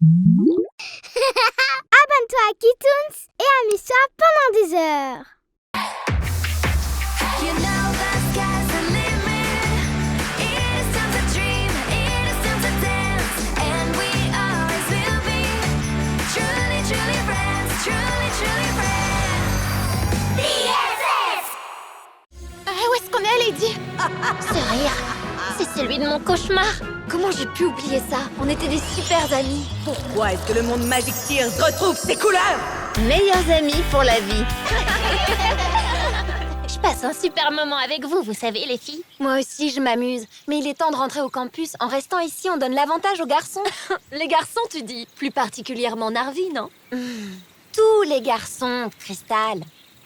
Abonne-toi à Kitoons et amuse-toi pendant des heures. You know the sky's the limit. It is time to dream, it is time to dance, and we always will be truly, truly friends, truly, truly friends. BFF! Où est-ce qu'on est, Lady? Ce rire, c'est celui de mon cauchemar. Comment j'ai pu oublier ça? On était des super amis. Pourquoi est-ce que le monde Magic Tears retrouve ses couleurs? Meilleurs amis pour la vie. Je passe un super moment avec vous, vous savez, les filles. Moi aussi, je m'amuse. Mais il est temps de rentrer au campus. En restant ici, on donne l'avantage aux garçons. Les garçons, tu dis? Plus particulièrement Narvi, non? Tous les garçons, Crystal.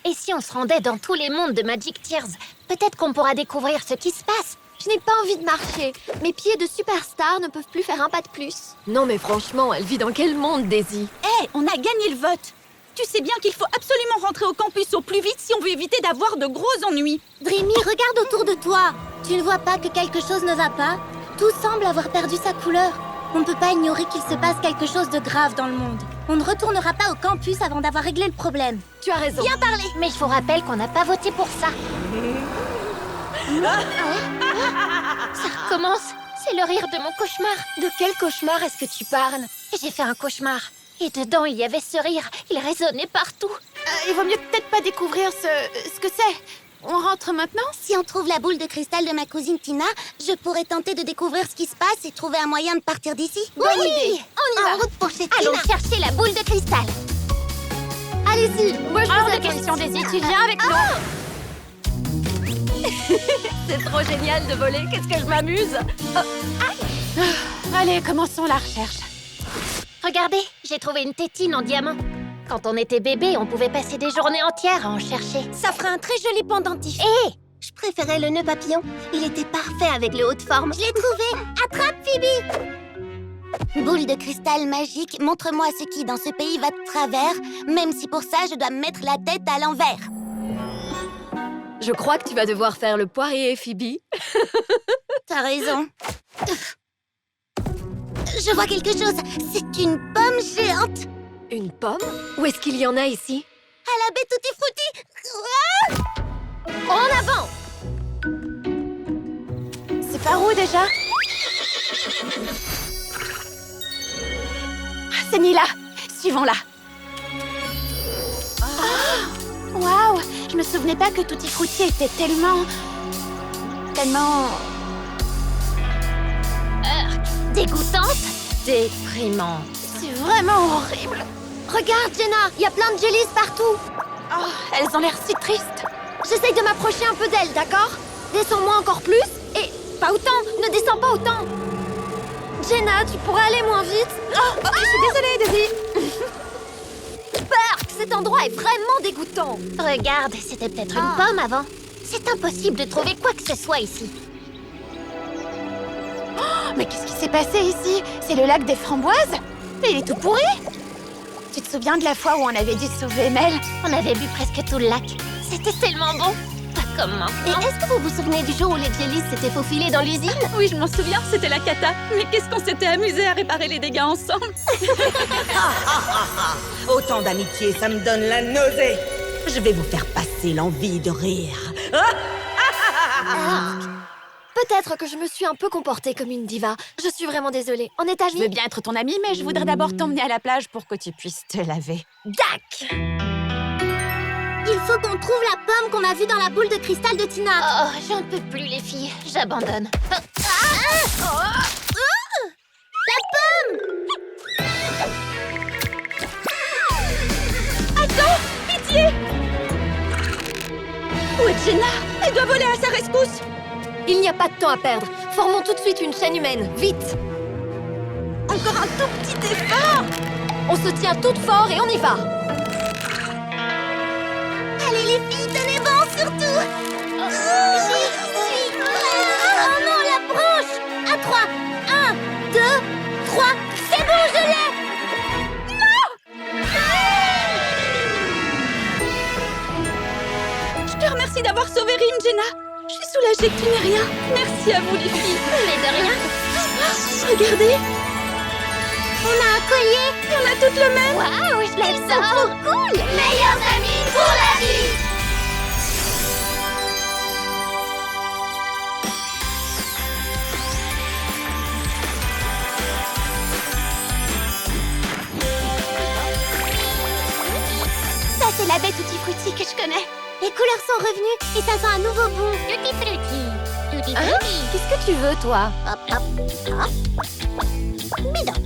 Et si on se rendait dans tous les mondes de Magic Tears? Peut-être qu'on pourra découvrir ce qui se passe. Je n'ai pas envie de marcher. Mes pieds de superstar ne peuvent plus faire un pas de plus. Non mais franchement, elle vit dans quel monde, Daisy? Hé, on a gagné le vote. Tu sais bien qu'il faut absolument rentrer au campus au plus vite si on veut éviter d'avoir de gros ennuis. Dreamy, regarde autour de toi. Tu ne vois pas que quelque chose ne va pas? Tout semble avoir perdu sa couleur. On ne peut pas ignorer qu'il se passe quelque chose de grave dans le monde. On ne retournera pas au campus avant d'avoir réglé le problème. Tu as raison. Bien parlé. Mais je vous rappelle qu'on n'a pas voté pour ça. Ça recommence. C'est le rire de mon cauchemar. De quel cauchemar est-ce que tu parles? J'ai fait un cauchemar. Et dedans, il y avait ce rire. Il résonnait partout. Il vaut mieux peut-être pas découvrir ce que c'est. On rentre maintenant? Si on trouve la boule de cristal de ma cousine Tina, je pourrais tenter de découvrir ce qui se passe et trouver un moyen de partir d'ici. Bonne idée. On y va. En route pour chez Allons Tina. chercher la boule de cristal. Allez-y. Moi, je Hors vous de attends question, ici. Daisy. Tu viens avec nous? C'est trop génial de voler. Qu'est-ce que je m'amuse. Allez, commençons la recherche. Regardez, j'ai trouvé une tétine en diamant. Quand on était bébé, on pouvie passer des journées entières à en chercher. Ça ferait un très joli pendentif. Je préférais le nœud papillon. Il était parfait avec le haut de forme. Je l'ai trouvé. Attrape, Phoebe. Boule de cristal magique, montre-moi ce qui, dans ce pays, va de travers, même si pour ça, je dois me mettre la tête à l'envers. Je crois que tu vas devoir faire le poirier, Phoebe. T'as raison. Je vois quelque chose. C'est une pomme géante. Une pomme? Où est-ce qu'il y en a ici? À la baie Tutti Frutti. En avant! C'est par où déjà? C'est Nila. Suivons-la. Waouh! Je me souvenais pas que Tutti Frutti était tellement... Dégoûtante? Déprimante. C'est vraiment horrible. Regarde, Jenna, il y a plein de jellies partout. Oh, elles ont l'air si tristes. J'essaye de m'approcher un peu d'elle, d'accord? Descends-moi encore plus et... Pas autant, ne descends pas autant. Jenna, tu pourrais aller moins vite? Je suis désolée, Daisy. Burk, cet endroit est vraiment dégoûtant. Regarde, c'était peut-être une pomme avant. C'est impossible de trouver quoi que ce soit ici. Mais qu'est-ce qui s'est passé ici? C'est le lac des framboises? Mais il est tout pourri. Tu te souviens de la fois où on avait dû sauver Mel? On avait bu presque tout le lac. C'était tellement bon. Pas comme Et maintenant. est-ce que vous vous souvenez du jour où les jellies s'étaient faufilés dans l'usine? Oui, je m'en souviens, c'était la cata. Mais qu'est-ce qu'on s'était amusé à réparer les dégâts ensemble. Autant d'amitié, ça me donne la nausée. Je vais vous faire passer l'envie de rire. Peut-être que je me suis un peu comportée comme une diva. Je suis vraiment désolée. En est ta vie? Je veux bien être ton amie, mais je voudrais d'abord t'emmener à la plage pour que tu puisses te laver. Dac! Il faut qu'on trouve la pomme qu'on a vue dans la boule de cristal de Tina. Oh, j'en peux plus, les filles. J'abandonne. Où est Jenna? Elle doit voler à sa rescousse. Il n'y a pas de temps à perdre. Formons tout de suite une chaîne humaine. Vite! Encore un tout petit effort. On se tient toutes fort et on y va. Allez les filles, tenez bon surtout. J'y suis. Oh non, la branche. À 3. 1, 2, 3. C'est bon, je l'ai. Je te remercie d'avoir sauvé Rim, Jenna. Je suis soulagée que tu n'aies rien. Merci à vous, les filles. Mais de rien. Regardez. On a un collier. On a toutes le même. Waouh, je l'aime ça. Trop cool. Meilleurs amis pour la vie. Ça, c'est la baie Tutti Frutti que je connais. Les couleurs sont revenues et ça sent un nouveau bon. Tutti Frutti. Tutti Frutti. Qu'est-ce que tu veux, toi? Hop, hop, hop. Bidon.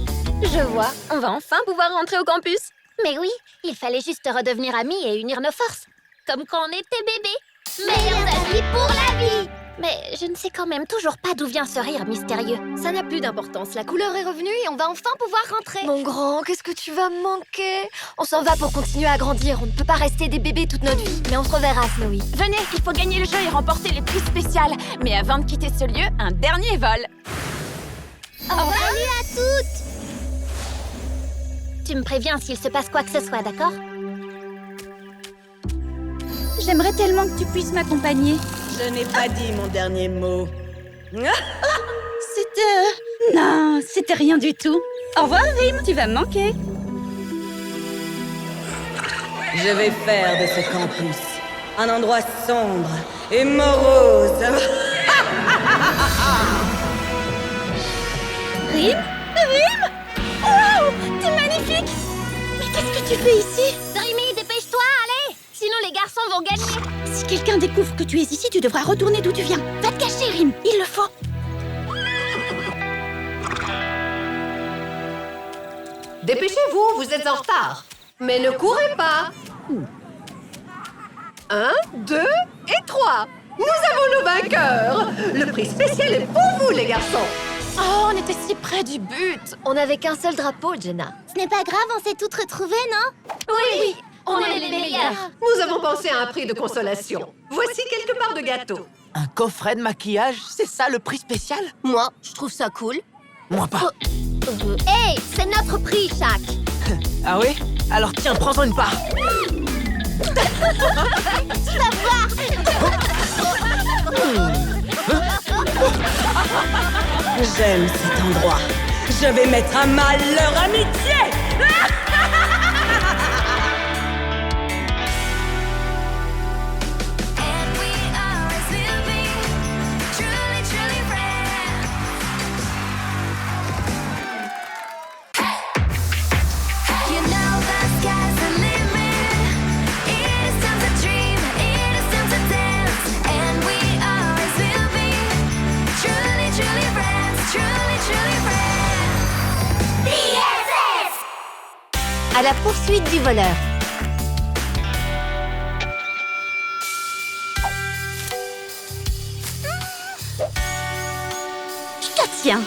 Je vois. On va enfin pouvoir rentrer au campus. Mais oui, il fallait juste redevenir amis et unir nos forces. Comme quand on était bébés. Meilleurs amis pour la vie. Mais je ne sais quand même toujours pas d'où vient ce rire mystérieux. Ça n'a plus d'importance. La couleur est revenue et on va enfin pouvoir rentrer. Mon grand, qu'est-ce que tu vas me manquer? On s'en va pour continuer à grandir. On ne peut pas rester des bébés toute notre vie. Mais on se reverra, Snowy. Venez, il faut gagner le jeu et remporter les prix spéciaux. Mais avant de quitter ce lieu, un dernier vol. Salut à toutes. Tu me préviens s'il se passe quoi que ce soit, d'accord? J'aimerais tellement que tu puisses m'accompagner. Je n'ai pas dit mon dernier mot. Non, c'était rien du tout. Au revoir, Rim, tu vas me manquer. Je vais faire de ce campus un endroit sombre et morose. Rim? Waouh, t'es magnifique. Mais qu'est-ce que tu fais ici? Dreamy, dépêche-toi, allez. Sinon les garçons vont gagner. Si quelqu'un découvre que tu es ici, tu devras retourner d'où tu viens. Va te cacher, Rim, il le faut. Dépêchez-vous, vous êtes en retard. Mais ne courez pas. 1, 2 et 3. Nous avons nos vainqueurs. Le prix spécial est pour vous, les garçons. Oh, on était si près du but. On n'avait qu'un seul drapeau, Jenna. Ce n'est pas grave, on s'est toutes retrouvées, non? Oui, on est les meilleurs. Nous avons pensé à un prix de consolation. Voici quelques parts de gâteau. Un coffret de maquillage, c'est ça le prix spécial? Moi, je trouve ça cool. Moi pas. Hey, c'est notre prix, Shaq. Ah oui? Alors tiens, prends-en une part. J'aime cet endroit. Je vais mettre à mal leur amitié. And we always will be truly, truly friends. You know the sky's the limit. It is time to dream, it is time to dance. And we always will be truly, truly friends, truly, truly friends. BFF! À la poursuite du voleur. Je te tiens.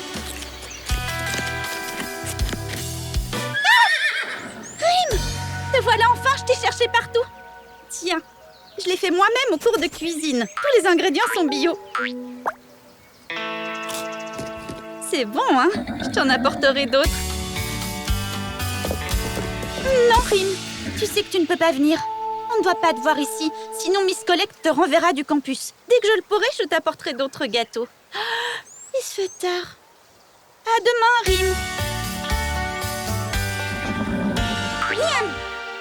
Rim! Te voilà enfin, je t'ai cherché partout. Tiens, je l'ai fait moi-même au cours de cuisine. Tous les ingrédients sont bio. C'est bon, hein? Je t'en apporterai d'autres. Non, Rim, tu sais que tu ne peux pas venir. On ne doit pas te voir ici, sinon Miss Collect te renverra du campus. Dès que je le pourrai, je t'apporterai d'autres gâteaux. Ah, il se fait tard. À demain, Rim. Miam,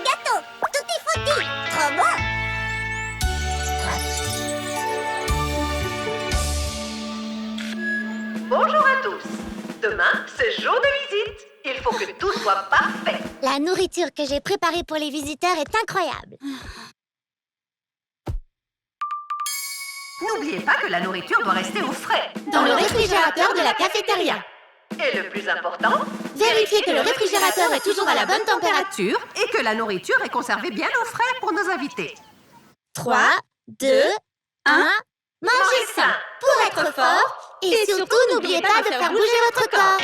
gâteau, tutti frutti, trop bon. Bonjour à tous. Demain, c'est jour de visite. Il faut que tout soit parfait. La nourriture que j'ai préparée pour les visiteurs est incroyable. N'oubliez pas que la nourriture doit rester au frais. Dans le réfrigérateur de la cafétéria. Et le plus important, Vérifiez que le réfrigérateur est toujours à la bonne température. et que la nourriture est conservée bien au frais pour nos invités. 3, 2, 1, mangez sain pour être fort. Et surtout, n'oubliez pas de faire bouger votre corps.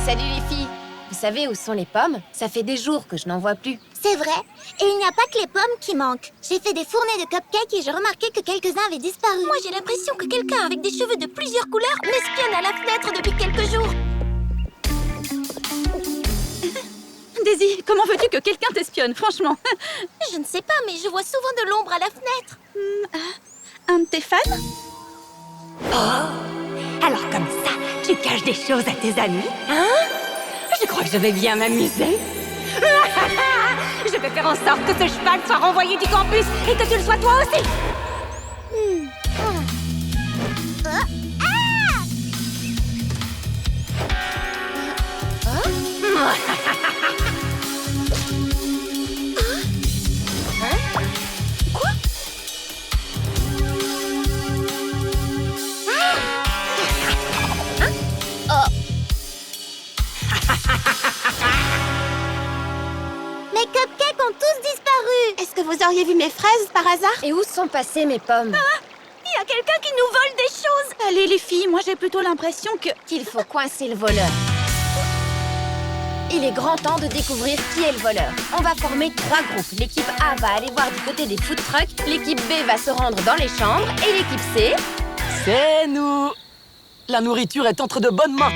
Salut les filles. Vous savez où sont les pommes? Ça fait des jours que je n'en vois plus. C'est vrai. Et il n'y a pas que les pommes qui manquent. J'ai fait des fournées de cupcakes et j'ai remarqué que quelques-uns avaient disparu. Moi, j'ai l'impression que quelqu'un avec des cheveux de plusieurs couleurs m'espionne à la fenêtre depuis quelques jours. Daisy, comment veux-tu que quelqu'un t'espionne, franchement? Je ne sais pas, mais je vois souvent de l'ombre à la fenêtre. Un de tes fans? Alors comme ça, tu caches des choses à tes amis, hein? Je crois que je vais bien m'amuser. Je vais faire en sorte que ce cheval soit renvoyé du campus et que tu le sois toi aussi. Mes cupcakes ont tous disparu. Est-ce que vous auriez vu mes fraises par hasard? Et où sont passées mes pommes? Il y a quelqu'un qui nous vole des choses. Allez les filles, moi j'ai plutôt l'impression que... Qu'il faut coincer le voleur. Il est grand temps de découvrir qui est le voleur. On va former 3 groupes. L'équipe A va aller voir du côté des food trucks, l'équipe B va se rendre dans les chambres, et l'équipe C... C'est nous. La nourriture est entre de bonnes mains.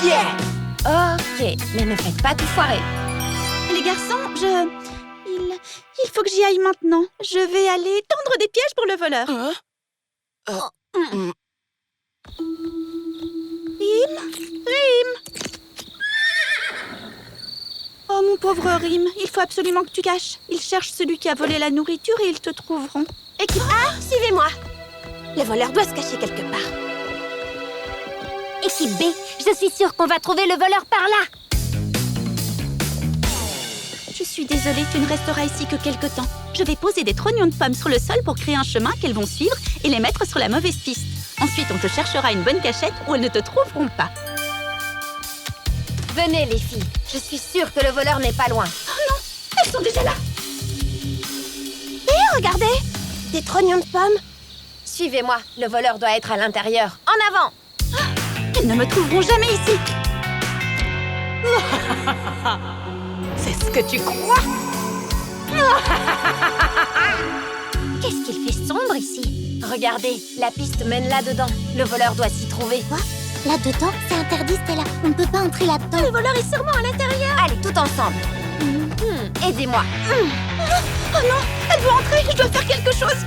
Yeah! Ok, mais ne faites pas tout foirer. Les garçons, il faut que j'y aille maintenant. Je vais aller tendre des pièges pour le voleur. Rim. Oh, mon pauvre Rim, il faut absolument que tu caches. Ils cherchent celui qui a volé la nourriture et ils te trouveront. Équipe A, suivez-moi. Le voleur doit se cacher quelque part. Équipe B, je suis sûre qu'on va trouver le voleur par là. Je suis désolée, tu ne resteras ici que quelque temps. Je vais poser des trognons de pommes sur le sol pour créer un chemin qu'elles vont suivre et les mettre sur la mauvaise piste. Ensuite, on te cherchera une bonne cachette où elles ne te trouveront pas. Venez les filles, je suis sûre que le voleur n'est pas loin. Elles sont déjà là. Hé, regardez, des trognons de pommes. Suivez-moi, le voleur doit être à l'intérieur. En avant! Elles ne me trouveront jamais ici. C'est ce que tu crois? Qu'est-ce qu'il fait sombre ici? Regardez, la piste mène là-dedans. Le voleur doit s'y trouver. Quoi? Là-dedans, c'est interdit, Stella. On ne peut pas entrer là-dedans. Le voleur est sûrement à l'intérieur. Allez, tout ensemble. Aidez-moi. Oh non, elle veut entrer, je dois faire quelque chose.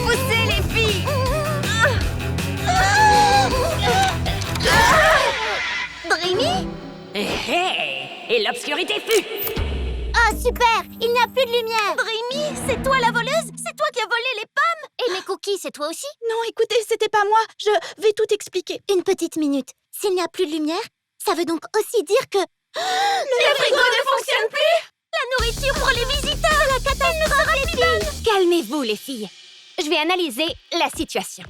Poussez les filles. Dreamy? Et l'obscurité fut. Oh, super! Il n'y a plus de lumière. Dreamy, c'est toi la voleuse? C'est toi qui as volé les pommes? Et mes cookies, c'est toi aussi? Non, écoutez, c'était pas moi. Je vais tout expliquer. Une petite minute. S'il n'y a plus de lumière, ça veut donc aussi dire que... Le frigo ne fonctionne plus. La nourriture pour les visiteurs! La catastrophe, les filles! Calmez-vous, les filles. Je vais analyser la situation.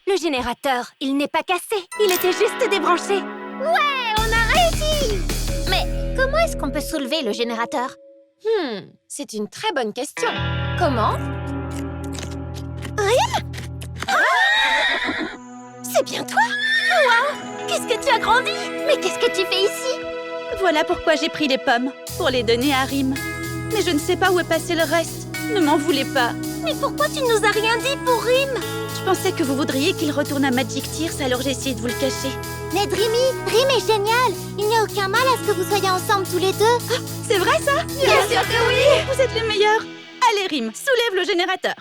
Le générateur, il n'est pas cassé. Il était juste débranché. Ouais, on a réussi! Mais comment est-ce qu'on peut soulever le générateur? C'est une très bonne question. Comment? C'est bien toi? Wow! Qu'est-ce que tu as grandi? Mais qu'est-ce que tu fais ici? Voilà pourquoi j'ai pris les pommes, pour les donner à Rim. Mais je ne sais pas où est passé le reste. Ne m'en voulez pas. Mais pourquoi tu nous as rien dit pour Rim? Je pensais que vous voudriez qu'il retourne à Magic Tears, alors j'ai essayé de vous le cacher. Mais Dreamy, Rim est génial! Il n'y a aucun mal à ce que vous soyez ensemble tous les deux. C'est vrai ça? Bien sûr que oui! Vous êtes les meilleurs. Allez Rim, soulève le générateur.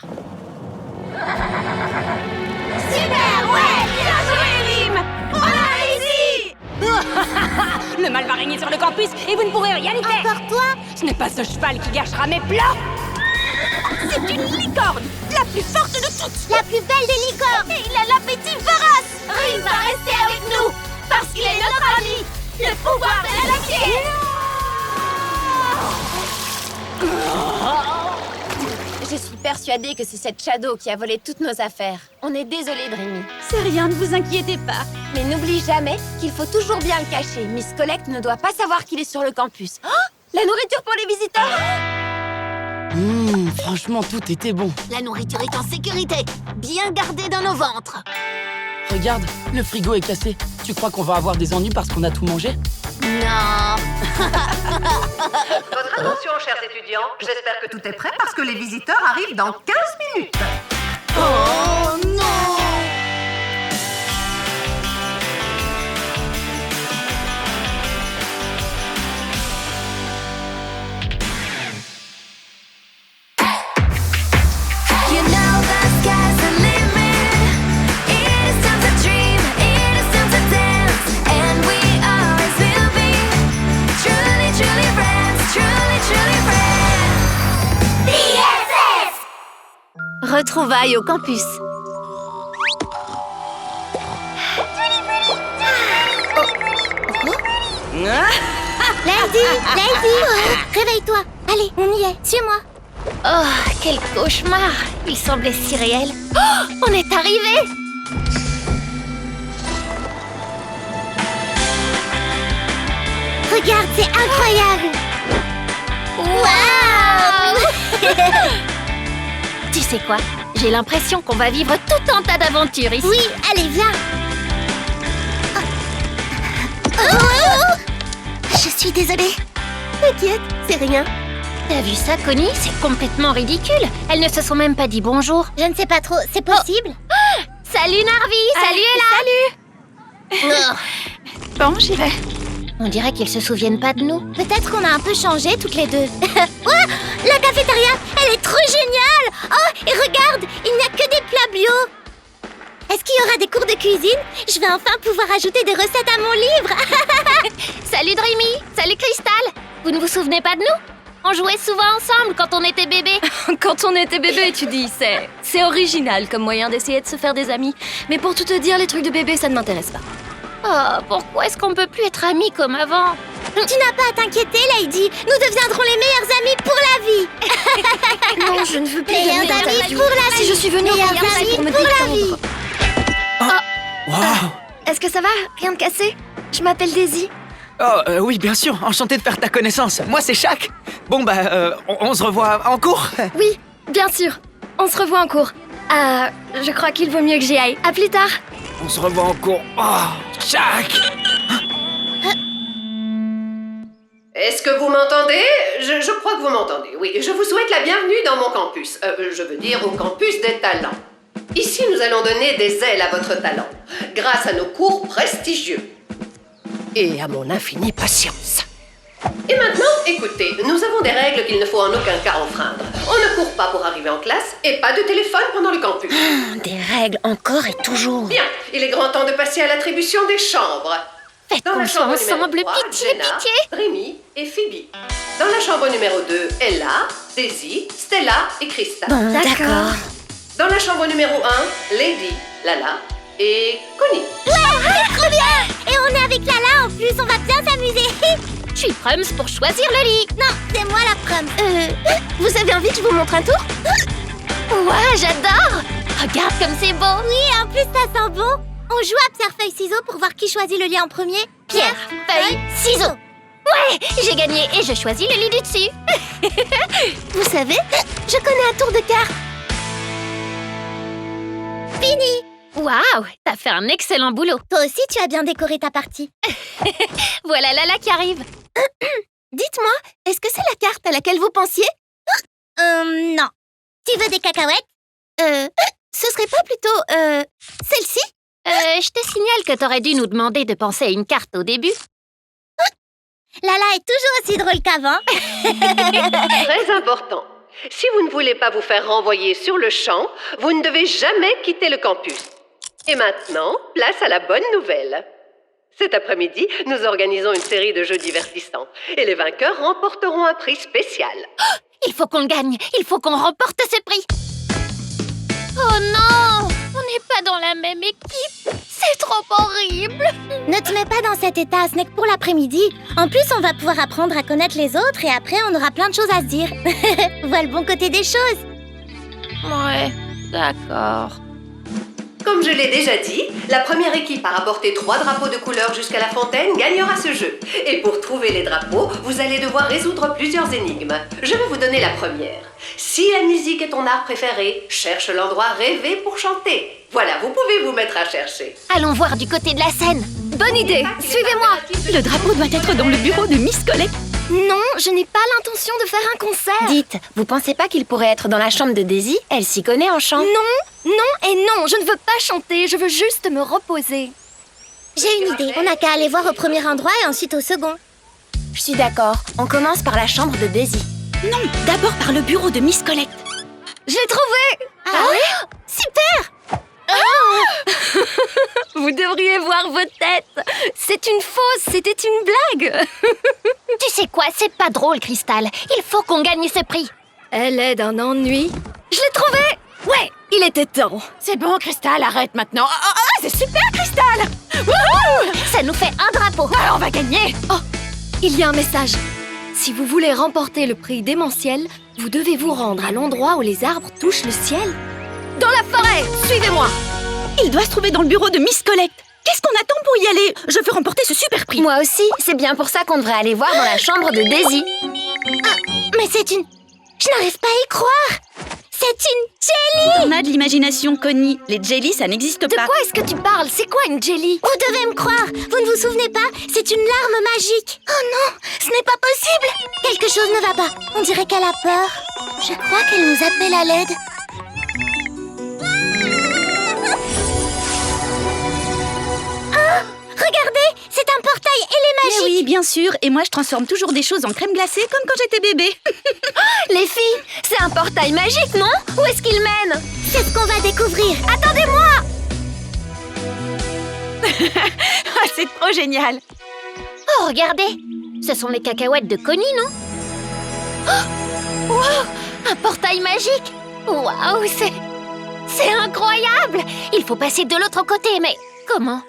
Super! Ouais! Bien joué, Rim! On a réussi! Le mal va régner sur le campus et vous ne pourrez rien y faire. Encore toi? Ce n'est pas ce cheval qui gâchera mes plats. C'est une licorne, la plus forte de toutes. La plus belle des licornes! Et il a l'appétit féroce! Rim va rester avec nous! Parce qu'il est notre ami! Le pouvoir de l'amitié! Je suis persuadée que c'est cette Shadow qui a volé toutes nos affaires. On est désolé, Dreamy. C'est rien, ne vous inquiétez pas. Mais n'oublie jamais qu'il faut toujours bien le cacher. Miss Collect ne doit pas savoir qu'il est sur le campus. Oh, la nourriture pour les visiteurs! Franchement, tout était bon. La nourriture est en sécurité! Bien gardée dans nos ventres! Regarde, le frigo est cassé. Tu crois qu'on va avoir des ennuis parce qu'on a tout mangé? Non! Votre attention, chers étudiants. J'espère que tout est prêt parce que les visiteurs arrivent dans 15 minutes. Oh non! You know the sky's the limit. Retrouvailles au campus. Lady, réveille-toi. Allez, on y est. Suis-moi. Oh, quel cauchemar! Il semblait si réel. Oh, on est arrivé! Regarde, c'est incroyable. Waouh. Tu sais quoi? J'ai l'impression qu'on va vivre tout un tas d'aventures ici. Oui, allez, viens. Oh. Je suis désolée. T'inquiète, c'est rien. T'as vu ça, Connie? C'est complètement ridicule. Elles ne se sont même pas dit bonjour. Je ne sais pas trop, c'est possible. Salut Narvi! Salut Ella! Salut. Bon, j'y vais. On dirait qu'ils se souviennent pas de nous. Peut-être qu'on a un peu changé toutes les deux. Oh, la cafétéria, elle est trop géniale. Oh, et regarde, il n'y a que des plats bio. Est-ce qu'il y aura des cours de cuisine? Je vais enfin pouvoir ajouter des recettes à mon livre. Salut Dreamy! Salut Crystal! Vous ne vous souvenez pas de nous? On jouait souvent ensemble quand on était bébés. Quand on était bébé, tu dis, c'est original comme moyen d'essayer de se faire des amis. Mais pour tout te dire, les trucs de bébé, ça ne m'intéresse pas. Oh, pourquoi est-ce qu'on peut plus être amis comme avant? Tu n'as pas à t'inquiéter, Lady. Nous deviendrons les meilleurs amis pour la vie. Non, je ne veux plus Meilleurs d'amis amis interview. pour la vie. Si je suis venue au Meilleurs podcast, c'est amis pour me pour la détendre. Waouh! Est-ce que ça va? Rien de cassé? Je m'appelle Daisy. Oh, oui, bien sûr. Enchanté de faire ta connaissance. Moi, c'est Shaq. Bon, on se revoit en cours. Oui, bien sûr. On se revoit en cours. Je crois qu'il vaut mieux que j'y aille. À plus tard. On se revoit en cours. Oh, Shaq! Est-ce que vous m'entendez? Je crois que vous m'entendez, oui. Je vous souhaite la bienvenue dans mon campus. Je veux dire au campus des talents. Ici, nous allons donner des ailes à votre talent, grâce à nos cours prestigieux. Et à mon infinie patience. Et maintenant, écoutez, nous avons des règles qu'il ne faut en aucun cas enfreindre. On ne court pas pour arriver en classe et pas de téléphone pendant le campus. Des règles encore et toujours. Bien, il est grand temps de passer à l'attribution des chambres. Faites Dans qu'on la soit chambre ensemble, numéro 3, pitié, Jenna, pitié. Rémi et Phoebe. Dans la chambre numéro 2, Ella, Daisy, Stella et Krista. Bon, d'accord. Dans la chambre numéro 1, Lady, Lala et Connie. Trop bien. Et on est avec Lala en plus, on va bien s'amuser. Je suis Prums pour choisir le lit. Non, c'est moi la prom. Vous avez envie que je vous montre un tour? Ouais, j'adore. Regarde comme c'est beau. Oui, en plus ça sent bon. On joue à pierre, feuille, ciseaux pour voir qui choisit le lit en premier. Pierre, feuille, ciseaux. Ouais, j'ai gagné et je choisis le lit du dessus. Vous savez, je connais un tour de cartes. Fini. Waouh, t'as fait un excellent boulot. Toi aussi, tu as bien décoré ta partie. Voilà Lala qui arrive. Dites-moi, est-ce que c'est la carte à laquelle vous pensiez? Non. Tu veux des cacahuètes? Ce serait pas plutôt, celle-ci? Je te signale que t'aurais dû nous demander de penser à une carte au début. Lala est toujours aussi drôle qu'avant. Très important. Si vous ne voulez pas vous faire renvoyer sur le champ, vous ne devez jamais quitter le campus. Et maintenant, place à la bonne nouvelle. Cet après-midi, nous organisons une série de jeux divertissants. Et les vainqueurs remporteront un prix spécial. Il faut qu'on le gagne. Il faut qu'on remporte ce prix. Oh non! On n'est pas dans la même équipe. C'est trop horrible. Ne te mets pas dans cet état, ce n'est que pour l'après-midi. En plus, on va pouvoir apprendre à connaître les autres et après, on aura plein de choses à se dire. Vois le bon côté des choses. Ouais, d'accord. Comme je l'ai déjà dit, la première équipe à rapporter 3 drapeaux de couleur jusqu'à la fontaine gagnera ce jeu. Et pour trouver les drapeaux, vous allez devoir résoudre plusieurs énigmes. Je vais vous donner la première. Si la musique est ton art préféré, cherche l'endroit rêvé pour chanter. Voilà, vous pouvez vous mettre à chercher. Allons voir du côté de la scène. Bonne idée. Suivez-moi. Le drapeau doit être dans le bureau de Miss Colette. Non, je n'ai pas l'intention de faire un concert. Dites, vous pensez pas qu'il pourrait être dans la chambre de Daisy? Elle s'y connaît en chant. Non et non, je ne veux pas chanter, je veux juste me reposer. J'ai une idée. On n'a qu'à aller voir au premier endroit et ensuite au second. Je suis d'accord. On commence par la chambre de Daisy. Non, d'abord par le bureau de Miss Colette. Je l'ai trouvé. Ah ouais? Super! Vous devriez voir vos têtes. C'est une fausse, c'était une blague. Tu sais quoi? C'est pas drôle, Crystal. Il faut qu'on gagne ce prix. Elle est d'un ennui. Je l'ai trouvé. Ouais, il était temps. C'est bon, Cristal, arrête maintenant. C'est super, Cristal. Wouhou! Ça nous fait un drapeau. Ah, on va gagner. Oh, il y a un message. Si vous voulez remporter le prix démentiel, vous devez vous rendre à l'endroit où les arbres touchent le ciel. Dans la forêt, suivez-moi. Il doit se trouver dans le bureau de Miss Collect. Qu'est-ce qu'on attend pour y aller? Je veux remporter ce super prix. Moi aussi, c'est bien pour ça qu'on devrait aller voir dans la chambre de Daisy. Mais c'est une... Je n'arrive pas à y croire. C'est une jelly. On a de l'imagination, Connie. Les jellies, ça n'existe De pas. quoi est-ce que tu parles? C'est quoi une jelly? Vous devez me croire. Vous ne vous souvenez pas? C'est une larme magique. Oh non, ce n'est pas possible. Quelque chose ne va pas. On dirait qu'elle a peur. Je crois qu'elle nous appelle à l'aide. Regardez, c'est un portail et les Mais magiques. oui, bien sûr. Et moi, je transforme toujours des choses en crème glacée comme quand j'étais bébé. Les filles, c'est un portail magique, non? Où est-ce qu'il mène? C'est ce qu'on va découvrir. Attendez-moi. Ah, c'est trop génial. Oh, regardez. Ce sont les cacahuètes de Connie, non? Oh, wow, un portail magique. Waouh, c'est incroyable. Il faut passer de l'autre côté, mais comment?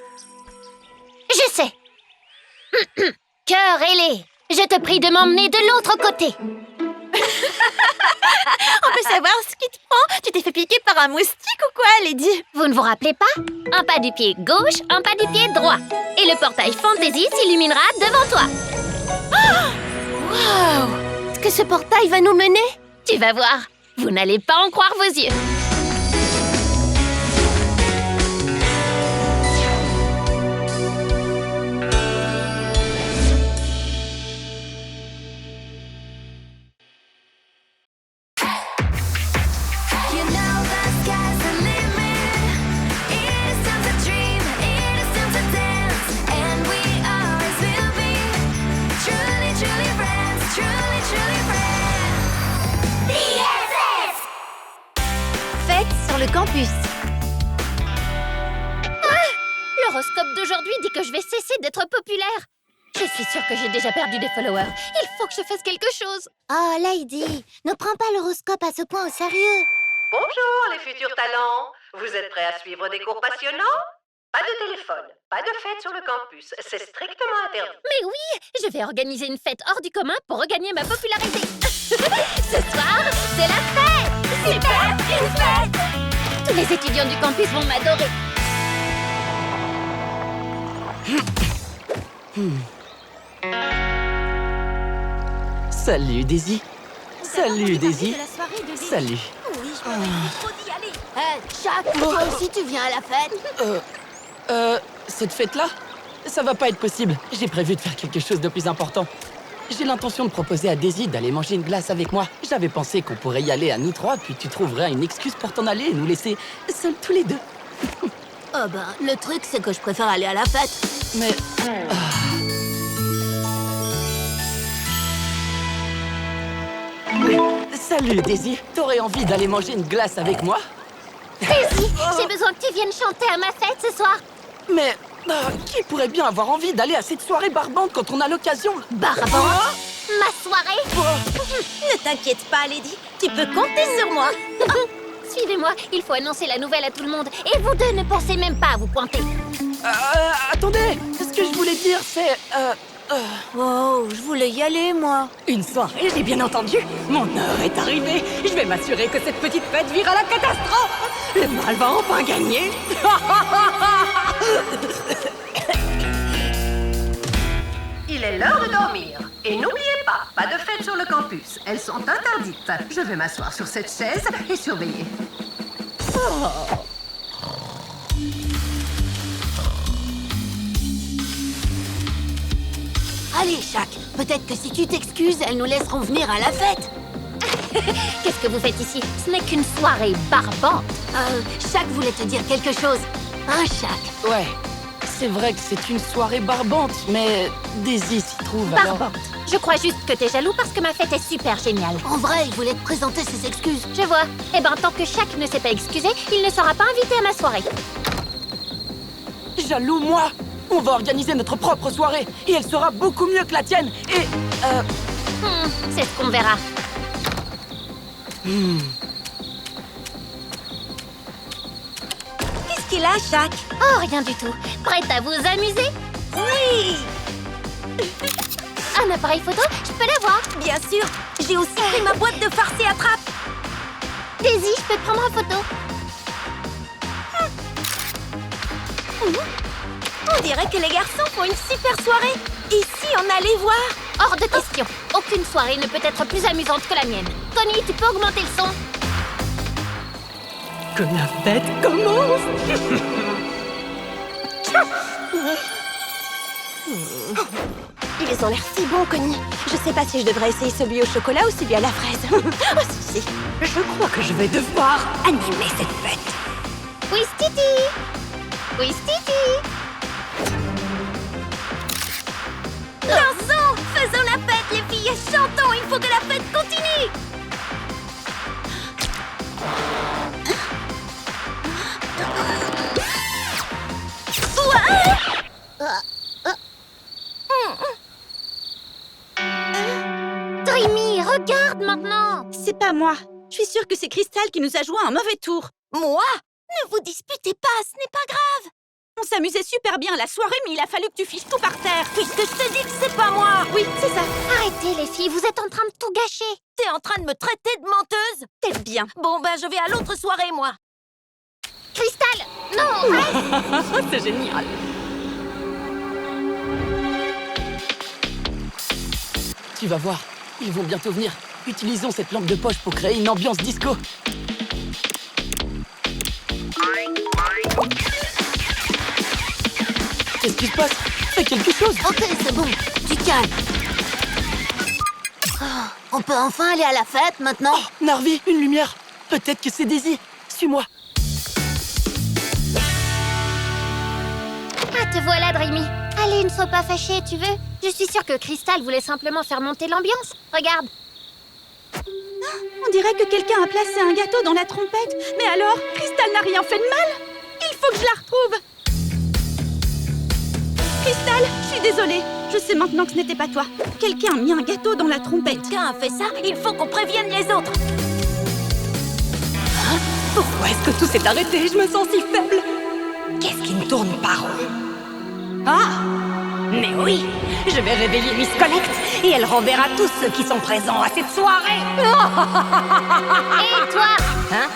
Je sais. Cœur ailé, je te prie de m'emmener de l'autre côté. On peut savoir ce qui te prend? Tu t'es fait piquer par un moustique ou quoi, Lady? Vous ne vous rappelez pas? Un pas du pied gauche, un pas du pied droit. Et le portail Fantasy s'illuminera devant toi. Waouh! Est-ce que ce portail va nous mener? Tu vas voir, vous n'allez pas en croire vos yeux. You know the sky's the limit. It is time to dream, it is time to dance, and we always will be truly, truly friends, truly, truly friends. BFFs! Fête sur le campus. L'horoscope d'aujourd'hui dit que je vais cesser d'être populaire. Je suis sûre que j'ai déjà perdu des followers. Il faut que je fasse quelque chose. Oh, Lady, ne prends pas l'horoscope à ce point au sérieux. Bonjour les futurs talents. Vous êtes prêts à suivre des cours passionnants? Pas de téléphone, pas de fête sur le campus. C'est strictement interdit. Mais oui, je vais organiser une fête hors du commun pour regagner ma popularité. Ce soir, c'est la fête. Super, une fête. Tous les étudiants du campus vont m'adorer. Salut, Daisy. Salut, Daisy. Salut. Chuck, toi aussi tu viens à la fête? Cette fête-là, ça va pas être possible. J'ai prévu de faire quelque chose de plus important. J'ai l'intention de proposer à Daisy d'aller manger une glace avec moi. J'avais pensé qu'on pourrait y aller à nous trois, puis tu trouverais une excuse pour t'en aller et nous laisser seuls tous les deux. Oh ben, le truc c'est que je préfère aller à la fête. Mais... Salut, Daisy. T'aurais envie d'aller manger une glace avec moi? Daisy, j'ai besoin que tu viennes chanter à ma fête ce soir. Mais... qui pourrait bien avoir envie d'aller à cette soirée barbante quand on a l'occasion? Barbante, ma soirée. Ne t'inquiète pas, Lady. Tu peux compter sur moi. Suivez-moi, il faut annoncer la nouvelle à tout le monde. Et vous deux ne pensez même pas à vous pointer. Attendez. Ce que je voulais dire, c'est... Oh, je voulais y aller, moi. Une soirée, j'ai bien entendu. Mon heure est arrivée. Je vais m'assurer que cette petite fête vire à la catastrophe. Le mal va enfin gagner. Il est l'heure de dormir. Et n'oubliez pas de fête sur le campus. Elles sont interdites. Je vais m'asseoir sur cette chaise et surveiller. Allez, Chuck, peut-être que si tu t'excuses, elles nous laisseront venir à la fête. Qu'est-ce que vous faites ici? Ce n'est qu'une soirée barbante. Chuck voulait te dire quelque chose. Hein, Chuck? Ouais, c'est vrai que c'est une soirée barbante, mais Daisy s'y trouve alors... Barbante. Je crois juste que t'es jaloux parce que ma fête est super géniale. En vrai, il voulait te présenter ses excuses. Je vois. Eh ben, tant que Chuck ne s'est pas excusé, il ne sera pas invité à ma soirée. Jaloux, moi? On va organiser notre propre soirée, et elle sera beaucoup mieux que la tienne, et... C'est ce qu'on verra. qu'il a, Shaq? Oh, rien du tout. Prête à vous amuser? Oui! Un appareil photo, je peux l'avoir. Bien sûr! J'ai aussi pris ma boîte de farce et attrape! Daisy, je peux te prendre en photo. On dirait que les garçons font une super soirée! Et si on allait voir? Hors de question. Aucune soirée ne peut être plus amusante que la mienne. Connie, tu peux augmenter le son? Que la fête commence. Ils ont l'air si bons, Connie. Je sais pas si je devrais essayer celui au chocolat ou celui à la fraise. Oh, si. Je crois que je vais devoir animer cette fête. Oui, Stiti. Oui, Stiti. Dansons! Faisons la fête, les filles, et chantons! Il faut que la fête continue! Dreamy, regarde maintenant. C'est pas moi. Je suis sûre que c'est Crystal qui nous a joué un mauvais tour. Moi? Ne vous disputez pas, ce n'est pas grave. On s'amusait super bien à la soirée, mais il a fallu que tu fiches tout par terre. Puisque je te dis que c'est pas moi. Oui, c'est ça. Arrêtez, les filles, vous êtes en train de tout gâcher. T'es en train de me traiter de menteuse? T'es bien. Bon, ben, je vais à l'autre soirée, moi. Crystal, non, reste. C'est génial. Tu vas voir, ils vont bientôt venir. Utilisons cette lampe de poche pour créer une ambiance disco. Qu'est-ce qui se passe? Fais quelque chose! Ok, c'est bon, du calme. Oh, on peut enfin aller à la fête maintenant? Oh, Narvi, une lumière! Peut-être que c'est Daisy. Suis-moi. Ah, te voilà, Dreamy. Allez, ne sois pas fâchée, tu veux? Je suis sûre que Crystal voulait simplement faire monter l'ambiance. Regarde. On dirait que quelqu'un a placé un gâteau dans la trompette. Mais alors, Crystal n'a rien fait de mal? Il faut que je la retrouve. Crystal, je suis désolée. Je sais maintenant que ce n'était pas toi. Quelqu'un a mis un gâteau dans la trompette. Quelqu'un a fait ça? Il faut qu'on prévienne les autres. Pourquoi est-ce que tout s'est arrêté? Je me sens si faible. Qu'est-ce qui ne tourne pas rond? Ah! Mais oui! Je vais réveiller Miss Collect et elle renverra tous ceux qui sont présents à cette soirée! Et toi? Hein?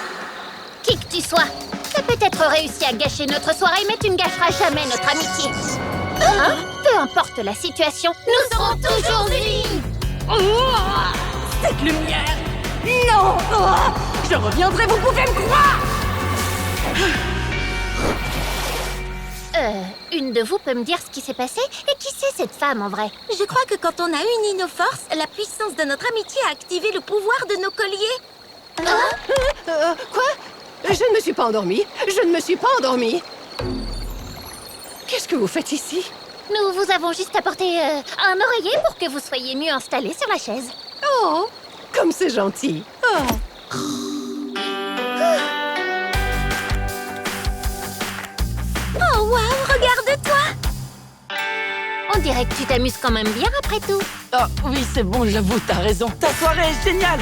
Qui que tu sois, t'as peut-être réussi à gâcher notre soirée, mais tu ne gâcheras jamais notre amitié. Hein? Peu importe la situation, nous serons toujours unis! Cette lumière! Non! Je reviendrai, vous pouvez me croire! Une de vous peut me dire ce qui s'est passé? Et qui c'est cette femme en vrai? Je crois que quand on a uni nos forces, la puissance de notre amitié a activé le pouvoir de nos colliers. Quoi? Je ne me suis pas endormie. Je ne me suis pas endormie. Qu'est-ce que vous faites ici? Nous vous avons juste apporté un oreiller pour que vous soyez mieux installés sur la chaise. Oh, comme c'est gentil. Oh. Oh waouh, regarde-toi! On dirait que tu t'amuses quand même bien après tout. Oh, oui, c'est bon, j'avoue, t'as raison. Ta soirée est géniale!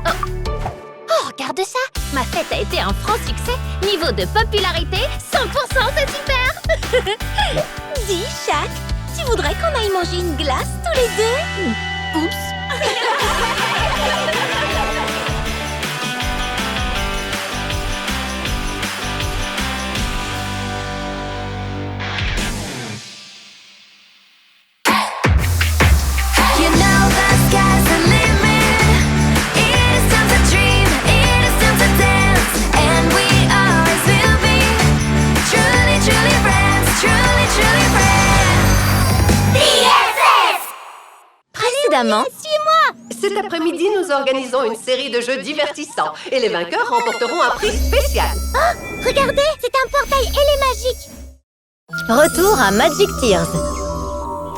Oh, regarde ça! Ma fête a été un franc succès. Niveau de popularité, 100%, c'est super! Dis, Shaq, tu voudrais qu'on aille manger une glace tous les deux? Oups! You know the sky's the limit. It is time to dream, it is time to dance, and we always will be truly, truly friends, truly, truly friends. BFF! Précédemment, Cet après-midi, nous organisons une série de jeux divertissants et les vainqueurs remporteront un prix spécial. Regardez, c'est un portail ailé magique. Retour à Magic Tears.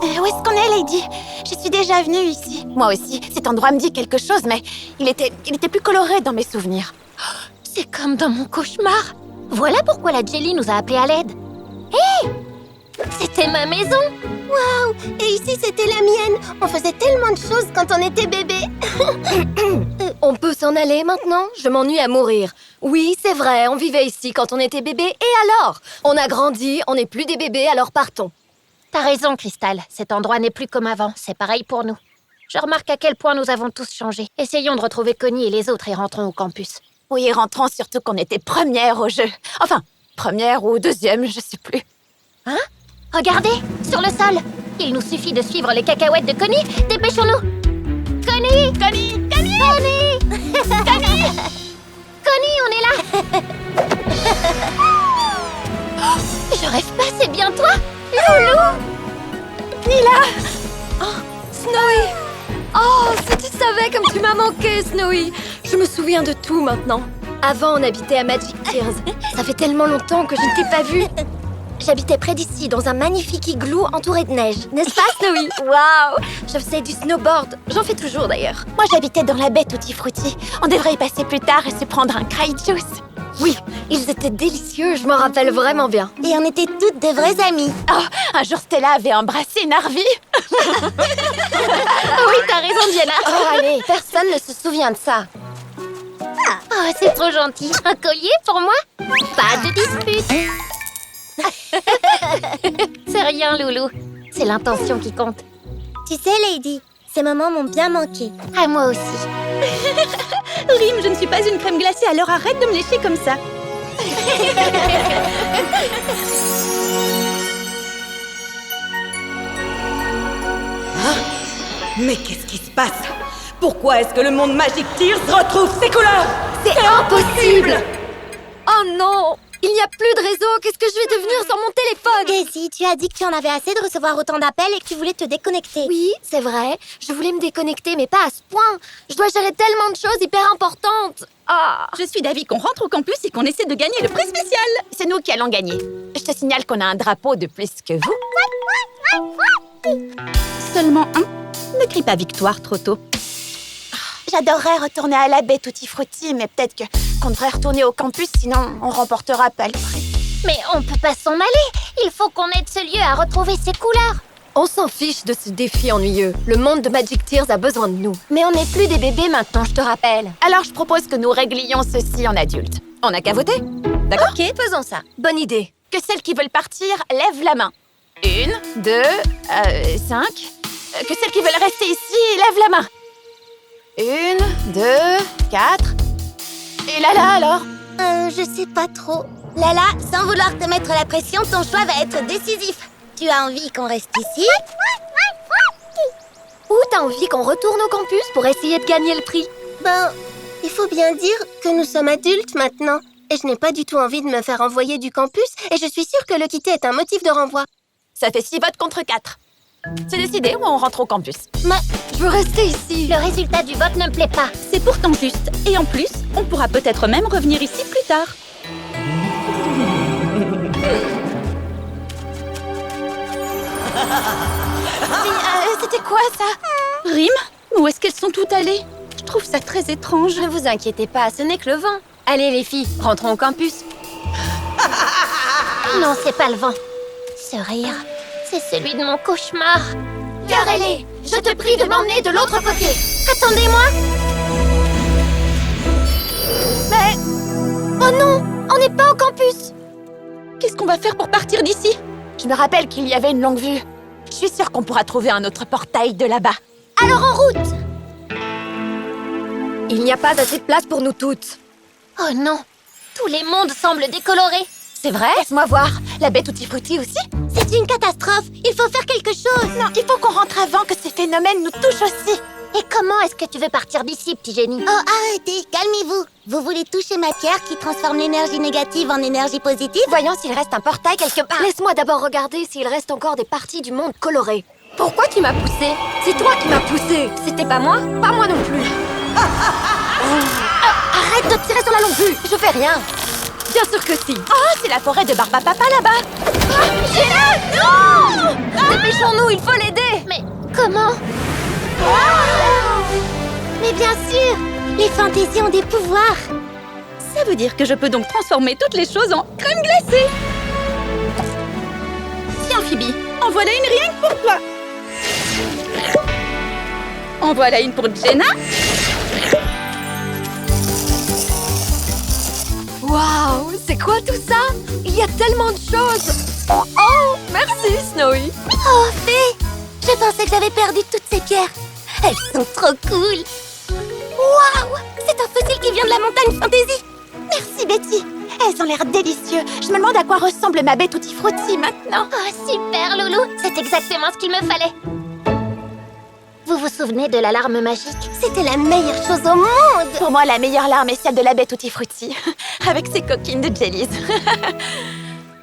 Où est-ce qu'on est, Lady? Je suis déjà venue ici. Moi aussi, cet endroit me dit quelque chose, mais il était plus coloré dans mes souvenirs. C'est comme dans mon cauchemar. Voilà pourquoi la Jelly nous a appelés à l'aide. Hé! C'était ma maison. Waouh! Et ici, c'était la mienne. On faisait tellement de choses quand on était bébé. On peut s'en aller maintenant? Je m'ennuie à mourir. Oui, c'est vrai, on vivait ici quand on était bébé, et alors? On a grandi, on n'est plus des bébés, alors partons. T'as raison, Crystal. Cet endroit n'est plus comme avant. C'est pareil pour nous. Je remarque à quel point nous avons tous changé. Essayons de retrouver Connie et les autres et rentrons au campus. Oui, rentrons surtout qu'on était première au jeu. Enfin, première ou deuxième, je sais plus. Hein? Regardez, sur le sol. Il nous suffit de suivre les cacahuètes de Connie. Dépêchons-nous. Connie! Connie! Connie! Connie! Connie! Connie, on est là! Je rêve pas, c'est bien toi? Loulou! Nila! Oh, Snowy! Oh, si tu savais comme tu m'as manqué, Snowy! Je me souviens de tout maintenant. Avant, on habitait à Magic Tears. Ça fait tellement longtemps que je ne t'ai pas vue. J'habitais près d'ici, dans un magnifique igloo entouré de neige. N'est-ce pas, Snowy? Waouh! Je faisais du snowboard. J'en fais toujours, d'ailleurs. Moi, j'habitais dans la baie Tutti Frutti. On devrait y passer plus tard et se prendre un cry juice. Oui, ils étaient délicieux, je m'en rappelle vraiment bien. Et on était toutes de vraies amies. Oh, un jour, Stella avait embrassé Narvi. Oui, t'as raison, Diana. Oh, allez, personne ne se souvient de ça. Oh, c'est trop gentil. Un collier pour moi? Pas de dispute. C'est rien, Loulou. C'est l'intention qui compte. Tu sais, Lady, ces moments m'ont bien manqué. À moi aussi. Rim, je ne suis pas une crème glacée, alors arrête de me lécher comme ça. Mais qu'est-ce qui se passe? Pourquoi est-ce que le monde Magic Tears retrouve ses couleurs? C'est impossible! Oh non! Il n'y a plus de réseau, qu'est-ce que je vais devenir sans mon téléphone? Daisy, tu as dit que tu en avais assez de recevoir autant d'appels et que tu voulais te déconnecter. Oui, c'est vrai. Je voulais me déconnecter, mais pas à ce point. Je dois gérer tellement de choses hyper importantes. Ah! Je suis d'avis qu'on rentre au campus et qu'on essaie de gagner le prix spécial. C'est nous qui allons gagner. Je te signale qu'on a un drapeau de plus que vous. Seulement un? Ne crie pas victoire trop tôt. J'adorerais retourner à la baie Tutti Frutti, mais peut-être qu'on devrait retourner au campus, sinon on remportera pas le prix. Mais on peut pas s'en aller. Il faut qu'on aide ce lieu à retrouver ses couleurs. On s'en fiche de ce défi ennuyeux. Le monde de Magic Tears a besoin de nous. Mais on n'est plus des bébés maintenant, je te rappelle. Alors je propose que nous réglions ceci en adultes. On n'a qu'à voter. D'accord? Ok, faisons ça. Bonne idée. Que celles qui veulent partir lèvent la main. 1, 2, 5. Que celles qui veulent rester ici lèvent la main. 1, 2, 4. Et Lala alors? Je sais pas trop. Lala, sans vouloir te mettre la pression, ton choix va être décisif. Tu as envie qu'on reste ici? Ou t'as envie qu'on retourne au campus pour essayer de gagner le prix? Ben, il faut bien dire que nous sommes adultes maintenant. Et je n'ai pas du tout envie de me faire envoyer du campus. Et je suis sûre que le quitter est un motif de renvoi. Ça fait 6 votes contre 4. C'est décidé ou on rentre au campus? Mais je veux rester ici. Le résultat du vote ne me plaît pas. C'est pourtant juste. Et en plus, on pourra peut-être même revenir ici plus tard. C'était quoi ça? Rim, où est-ce qu'elles sont toutes allées? Je trouve ça très étrange. Ne vous inquiétez pas, ce n'est que le vent. Allez les filles, rentrons au campus. Non, c'est pas le vent. Ce rire, c'est celui de mon cauchemar. Carelli, je te prie de m'emmener de l'autre côté. Attendez-moi. Mais... Oh non, on n'est pas au campus. Qu'est-ce qu'on va faire pour partir d'ici? Je me rappelle qu'il y avait une longue vue. Je suis sûre qu'on pourra trouver un autre portail de là-bas. Alors en route. Il n'y a pas assez de place pour nous toutes. Oh non, tous les mondes semblent décolorés. C'est vrai? Laisse-moi voir. La baie Tutti Frutti aussi? C'est une catastrophe. Il faut faire quelque chose. Non, il faut qu'on rentre avant que ces phénomènes nous touchent aussi. Et comment est-ce que tu veux partir d'ici, petit génie? Oh, arrêtez, calmez-vous. Vous voulez toucher ma pierre qui transforme l'énergie négative en énergie positive? Voyons s'il reste un portail quelque part. Laisse-moi d'abord regarder s'il reste encore des parties du monde coloré. Pourquoi tu m'as poussé? C'est toi qui m'as poussé. C'était pas moi? Pas moi non plus. Arrête de tirer sur la longue vue. Je fais rien. Bien sûr que si. Oh, c'est la forêt de Barbapapa là-bas. Gina, non! Dépêchons-nous, il faut l'aider. Mais comment? Mais bien sûr, les fantaisies ont des pouvoirs. Ça veut dire que je peux donc transformer toutes les choses en crème glacée. Tiens, Phoebe, en voilà une rien que pour toi. En voilà une pour Jenna. Waouh, c'est quoi tout ça? Il y a tellement de choses. Oh, merci Snowy. Oh, Fée! Je pensais que j'avais perdu toutes ces pierres. Elles sont trop cool. Waouh! C'est un fossile qui vient de la montagne Fantasy. Merci, Betty. Elles ont l'air délicieux. Je me demande à quoi ressemble ma baie Tutti Frutti maintenant. Oh, super, Loulou. C'est exactement ce qu'il me fallait. Vous vous souvenez de l'alarme magique? C'était la meilleure chose au monde. Pour moi, la meilleure larme est celle de la baie Tutti Frutti, avec ses coquines de jellies.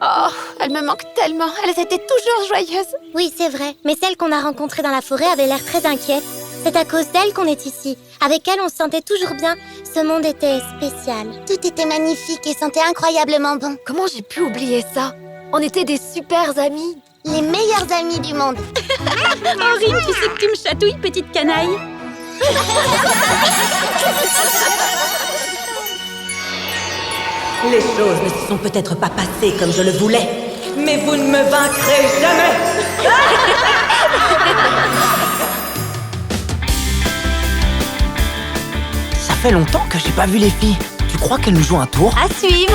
Oh, elles me manquent tellement. Elles étaient toujours joyeuses. Oui, c'est vrai. Mais celle qu'on a rencontrée dans la forêt avait l'air très inquiète. C'est à cause d'elle qu'on est ici. Avec elle, on se sentait toujours bien. Ce monde était spécial. Tout était magnifique et sentait incroyablement bon. Comment j'ai pu oublier ça? On était des super amis. Les meilleurs amis du monde. Oh, Rim, tu sais que tu me chatouilles, petite canaille. Les choses ne se sont peut-être pas passées comme je le voulais, mais vous ne me vaincrez jamais. Ça fait longtemps que j'ai pas vu les filles. Tu crois qu'elles nous jouent un tour? À suivre.